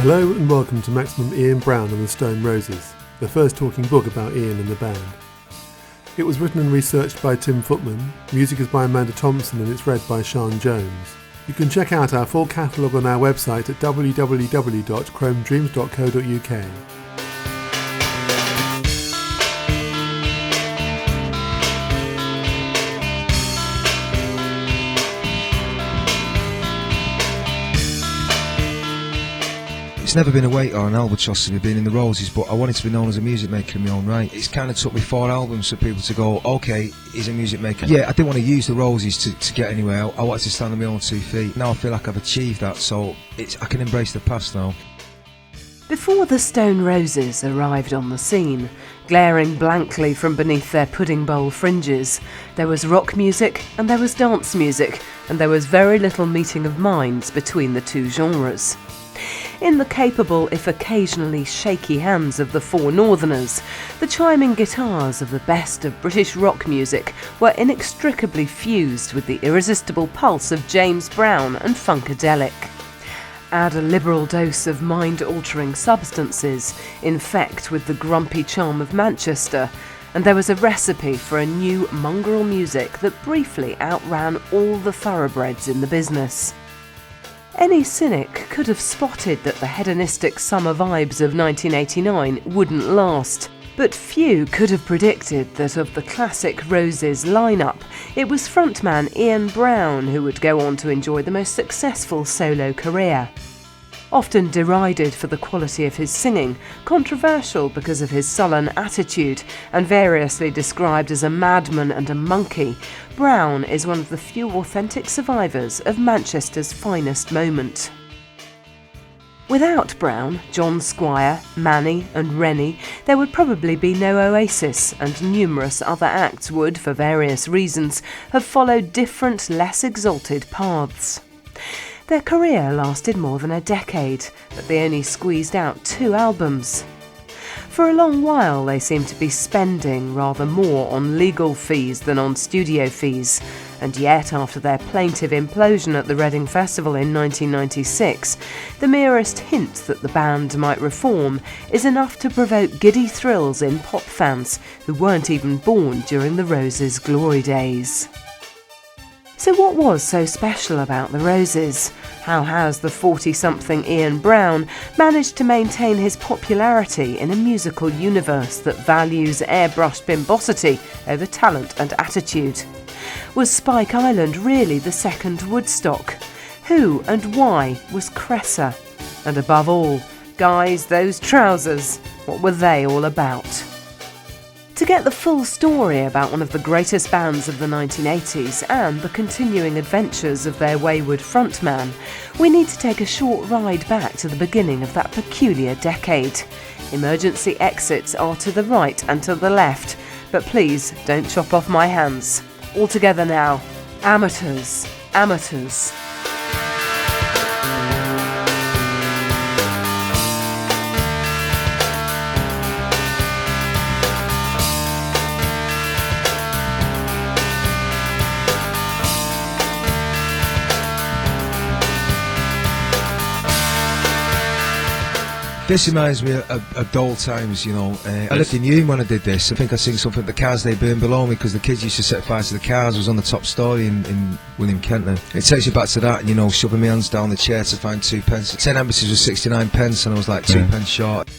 Hello and welcome to Maximum Ian Brown and the Stone Roses, the first talking book about Ian and the band. It was written and researched by Tim Footman, music is by Amanda Thompson and it's read by Sean Jones. You can check out our full catalogue on our website at www.chromedreams.co.uk. It's never been a weight or an albatross to me being in the Roses, but I wanted to be known as a music maker in my own right. It's kind of took me 4 albums for people to go, okay, he's a music maker. Yeah, I didn't want to use the Roses to get anywhere. I wanted to stand on my own 2 feet. Now I feel like I've achieved that, so I can embrace the past now. Before the Stone Roses arrived on the scene, glaring blankly from beneath their pudding bowl fringes, there was rock music and there was dance music, and there was very little meeting of minds between the two genres. In the capable, if occasionally shaky hands of the 4 Northerners, the chiming guitars of the best of British rock music were inextricably fused with the irresistible pulse of James Brown and Funkadelic. Add a liberal dose of mind-altering substances, infect with the grumpy charm of Manchester, and there was a recipe for a new mongrel music that briefly outran all the thoroughbreds in the business. Any cynic could have spotted that the hedonistic summer vibes of 1989 wouldn't last, but few could have predicted that of the classic Roses lineup, it was frontman Ian Brown who would go on to enjoy the most successful solo career. Often derided for the quality of his singing, controversial because of his sullen attitude, and variously described as a madman and a monkey, Brown is one of the few authentic survivors of Manchester's finest moment. Without Brown, John Squire, Manny and Rennie, there would probably be no Oasis, and numerous other acts would, for various reasons, have followed different, less exalted paths. Their career lasted more than a decade, but they only squeezed out 2 albums. For a long while they seemed to be spending rather more on legal fees than on studio fees, and yet after their plaintive implosion at the Reading Festival in 1996, the merest hint that the band might reform is enough to provoke giddy thrills in pop fans who weren't even born during the Roses' glory days. So what was so special about the Roses? How has the 40-something Ian Brown managed to maintain his popularity in a musical universe that values airbrushed bimbosity over talent and attitude? Was Spike Island really the second Woodstock? Who and why was Cressa? And above all, guys, those trousers, what were they all about? To get the full story about one of the greatest bands of the 1980s and the continuing adventures of their wayward frontman, we need to take a short ride back to the beginning of that peculiar decade. Emergency exits are to the right and to the left, but please don't chop off my hands. All together now. Amateurs, amateurs. This reminds me of dull times, you know. I lived in Hume when I did this. I think I sing something, the cars they burn below me, because the kids used to set fire to the cars. I was on the top story in William Kentner. It takes you back to that, you know, shoving my hands down the chair to find 2 pence. 10 embassies was 69 pence and I was like 2 pence short.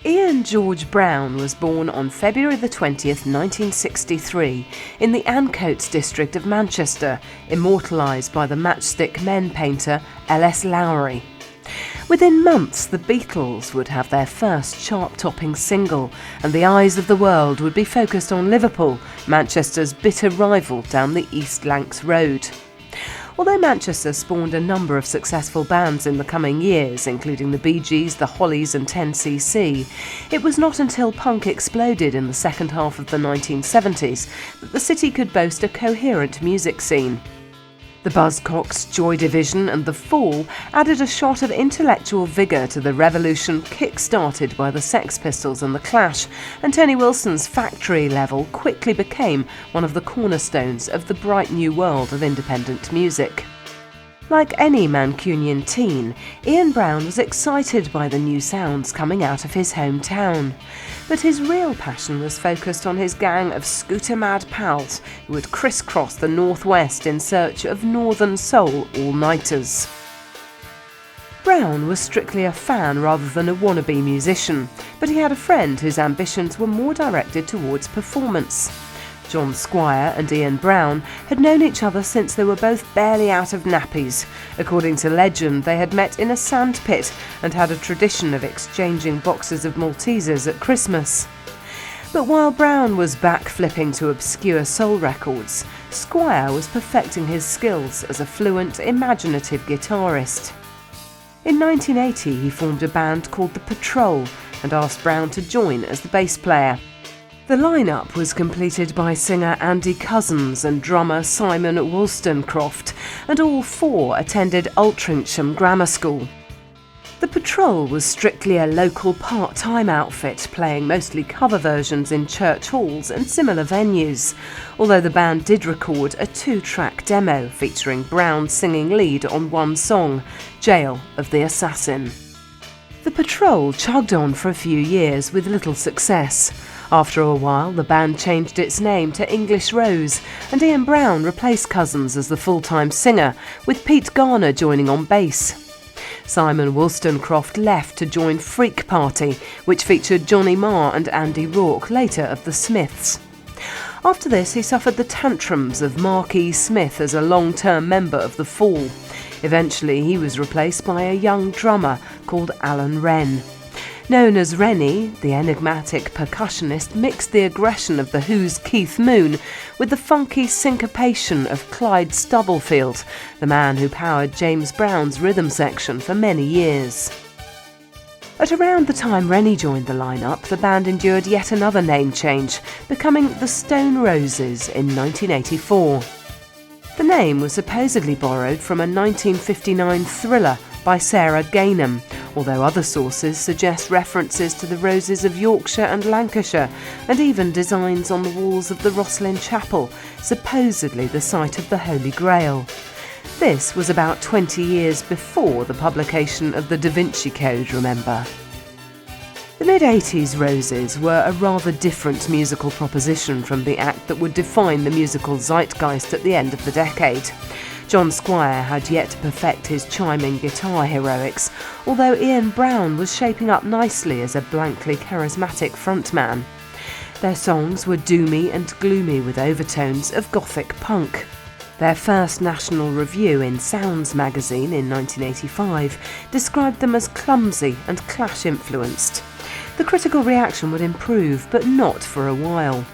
Ian George Brown was born on February the 20th, 1963, in the Ancoats district of Manchester, immortalised by the Matchstick Men painter L.S. Lowry. Within months, the Beatles would have their first chart-topping single, and the eyes of the world would be focused on Liverpool, Manchester's bitter rival down the East Lancs Road. Although Manchester spawned a number of successful bands in the coming years, including the Bee Gees, the Hollies and 10cc, it was not until punk exploded in the second half of the 1970s that the city could boast a coherent music scene. The Buzzcocks, Joy Division and The Fall added a shot of intellectual vigour to the revolution kick-started by the Sex Pistols and The Clash, and Tony Wilson's Factory Level quickly became one of the cornerstones of the bright new world of independent music. Like any Mancunian teen, Ian Brown was excited by the new sounds coming out of his hometown. But his real passion was focused on his gang of scooter-mad pals who would crisscross the northwest in search of northern soul all-nighters. Brown was strictly a fan rather than a wannabe musician, but he had a friend whose ambitions were more directed towards performance. John Squire and Ian Brown had known each other since they were both barely out of nappies. According to legend, they had met in a sandpit and had a tradition of exchanging boxes of Maltesers at Christmas. But while Brown was backflipping to obscure soul records, Squire was perfecting his skills as a fluent, imaginative guitarist. In 1980, he formed a band called The Patrol and asked Brown to join as the bass player. The lineup was completed by singer Andy Cousins and drummer Simon Wollstonecroft, and all four attended Altrincham Grammar School. The Patrol was strictly a local part-time outfit, playing mostly cover versions in church halls and similar venues, although the band did record a 2-track demo featuring Brown singing lead on one song, Jail of the Assassin. The Patrol chugged on for a few years with little success. After a while, the band changed its name to English Rose, and Ian Brown replaced Cousins as the full-time singer, with Pete Garner joining on bass. Simon Wollstonecroft left to join Freak Party, which featured Johnny Marr and Andy Rourke, later of the Smiths. After this, he suffered the tantrums of Mark E. Smith as a long-term member of The Fall. Eventually, he was replaced by a young drummer called Alan Wren. Known as Rennie, the enigmatic percussionist mixed the aggression of The Who's Keith Moon with the funky syncopation of Clyde Stubblefield, the man who powered James Brown's rhythm section for many years. At around the time Rennie joined the lineup, the band endured yet another name change, becoming the Stone Roses in 1984. The name was supposedly borrowed from a 1959 thriller by Sarah Gainham, although other sources suggest references to the Roses of Yorkshire and Lancashire, and even designs on the walls of the Rosslyn Chapel, supposedly the site of the Holy Grail. This was about 20 years before the publication of the Da Vinci Code, remember. The mid-80s Roses were a rather different musical proposition from the act that would define the musical zeitgeist at the end of the decade. John Squire had yet to perfect his chiming guitar heroics, although Ian Brown was shaping up nicely as a blankly charismatic frontman. Their songs were doomy and gloomy with overtones of gothic punk. Their first national review in Sounds magazine in 1985 described them as clumsy and Clash-influenced. The critical reaction would improve, but not for a while.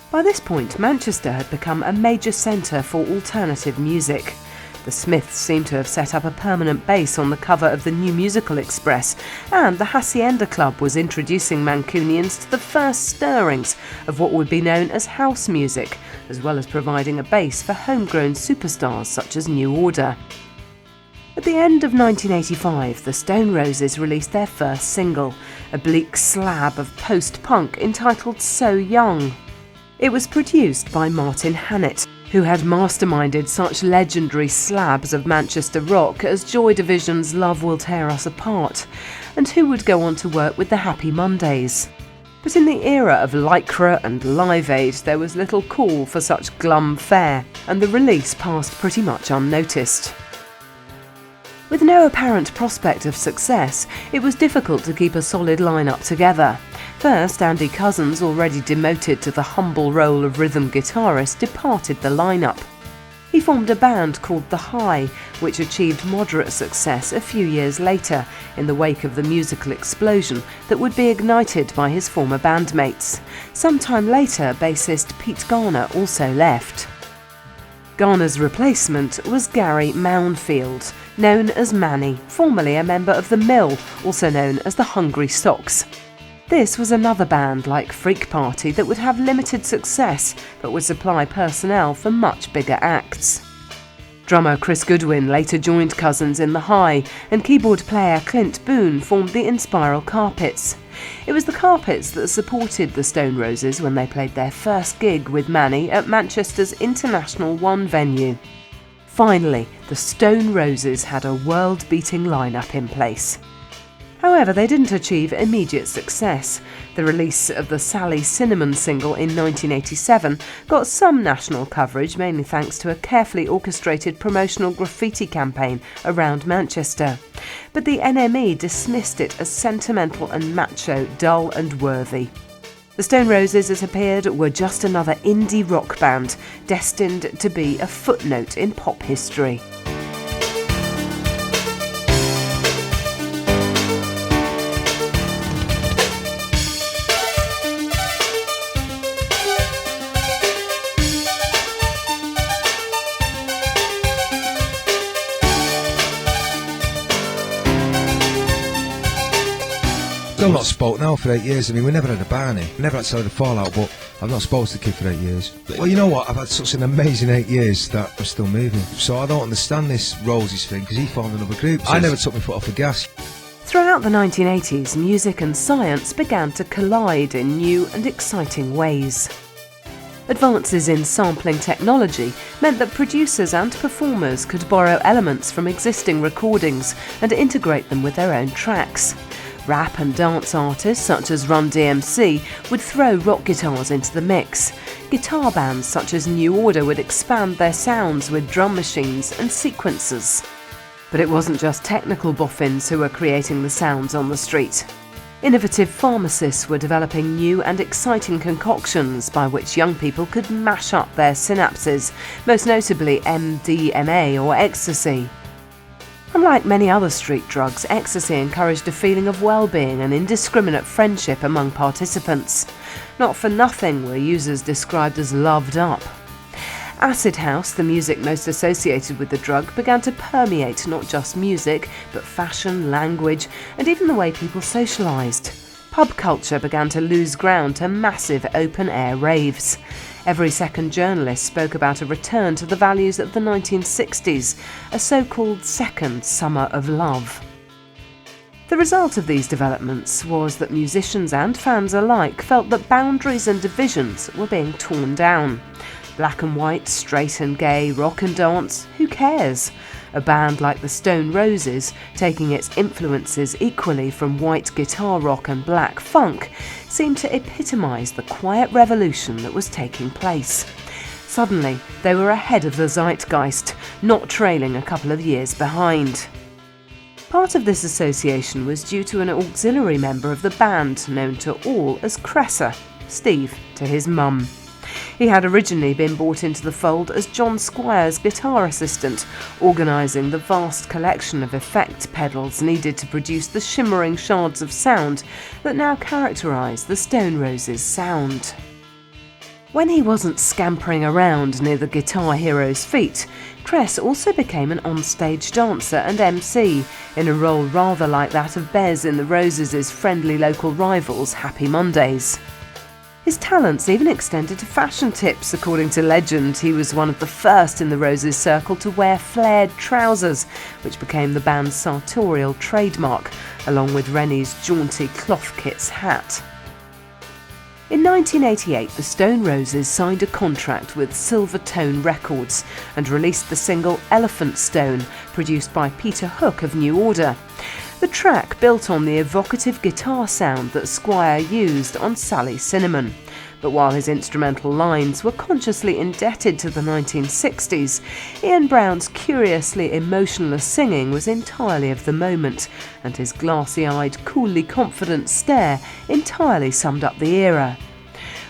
By this point, Manchester had become a major centre for alternative music. The Smiths seem to have set up a permanent base on the cover of the New Musical Express, and the Hacienda Club was introducing Mancunians to the first stirrings of what would be known as house music, as well as providing a base for homegrown superstars such as New Order. At the end of 1985, the Stone Roses released their first single, a bleak slab of post-punk entitled So Young. It was produced by Martin Hannett, who had masterminded such legendary slabs of Manchester rock as Joy Division's Love Will Tear Us Apart, and who would go on to work with the Happy Mondays. But in the era of Lycra and Live Aid, there was little call for such glum fare, and the release passed pretty much unnoticed. With no apparent prospect of success, it was difficult to keep a solid lineup together. First, Andy Cousins, already demoted to the humble role of rhythm guitarist, departed the lineup. He formed a band called The High, which achieved moderate success a few years later, in the wake of the musical explosion that would be ignited by his former bandmates. Sometime later, bassist Pete Garner also left. Garner's replacement was Gary Mounfield, known as Manny, formerly a member of The Mill, also known as the Hungry Socks. This was another band like Freak Party that would have limited success, but would supply personnel for much bigger acts. Drummer Chris Goodwin later joined Cousins in The High, and keyboard player Clint Boone formed the Inspiral Carpets. It was the Carpets that supported the Stone Roses when they played their first gig with Manny at Manchester's International One venue. Finally, the Stone Roses had a world-beating lineup in place. However, they didn't achieve immediate success. The release of the Sally Cinnamon single in 1987 got some national coverage, mainly thanks to a carefully orchestrated promotional graffiti campaign around Manchester. But the NME dismissed it as sentimental and macho, dull and worthy. The Stone Roses, it appeared, were just another indie rock band, destined to be a footnote in pop history. Still not spoke now for 8 years. I mean, we never had a Barney. Never had to the fallout, but I've not spoke to the kid for 8 years. Well, you know what? I've had such an amazing 8 years that I'm still moving. So I don't understand this Roses thing, because he formed another group. So I never took my foot off the gas. Throughout the 1980s, music and science began to collide in new and exciting ways. Advances in sampling technology meant that producers and performers could borrow elements from existing recordings and integrate them with their own tracks. Rap and dance artists such as Run DMC would throw rock guitars into the mix. Guitar bands such as New Order would expand their sounds with drum machines and sequencers. But it wasn't just technical boffins who were creating the sounds on the street. Innovative pharmacists were developing new and exciting concoctions by which young people could mash up their synapses, most notably MDMA or ecstasy. Unlike many other street drugs, ecstasy encouraged a feeling of well-being and indiscriminate friendship among participants. Not for nothing were users described as loved up. Acid house, the music most associated with the drug, began to permeate not just music, but fashion, language, and even the way people socialised. Pub culture began to lose ground to massive open-air raves. Every second journalist spoke about a return to the values of the 1960s, a so-called second summer of love. The result of these developments was that musicians and fans alike felt that boundaries and divisions were being torn down. Black and white, straight and gay, rock and dance, who cares? A band like the Stone Roses, taking its influences equally from white guitar rock and black funk, seemed to epitomise the quiet revolution that was taking place. Suddenly, they were ahead of the zeitgeist, not trailing a couple of years behind. Part of this association was due to an auxiliary member of the band known to all as Cressor, Steve to his mum. He had originally been brought into the fold as John Squire's guitar assistant, organising the vast collection of effect pedals needed to produce the shimmering shards of sound that now characterise the Stone Roses' sound. When he wasn't scampering around near the guitar hero's feet, Cress also became an onstage dancer and MC, in a role rather like that of Bez in the Roses' friendly local rivals Happy Mondays. His talents even extended to fashion tips. According to legend, he was one of the first in the Roses circle to wear flared trousers, which became the band's sartorial trademark, along with Rennie's jaunty cloth kits hat. In 1988, the Stone Roses signed a contract with Silvertone Records and released the single Elephant Stone, produced by Peter Hook of New Order. The track built on the evocative guitar sound that Squire used on Sally Cinnamon. But while his instrumental lines were consciously indebted to the 1960s, Ian Brown's curiously emotionless singing was entirely of the moment, and his glassy-eyed, coolly confident stare entirely summed up the era.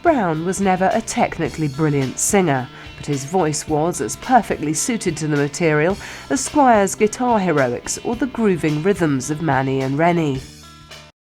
Brown was never a technically brilliant singer, but his voice was as perfectly suited to the material as Squire's guitar heroics or the grooving rhythms of Manny and Rennie.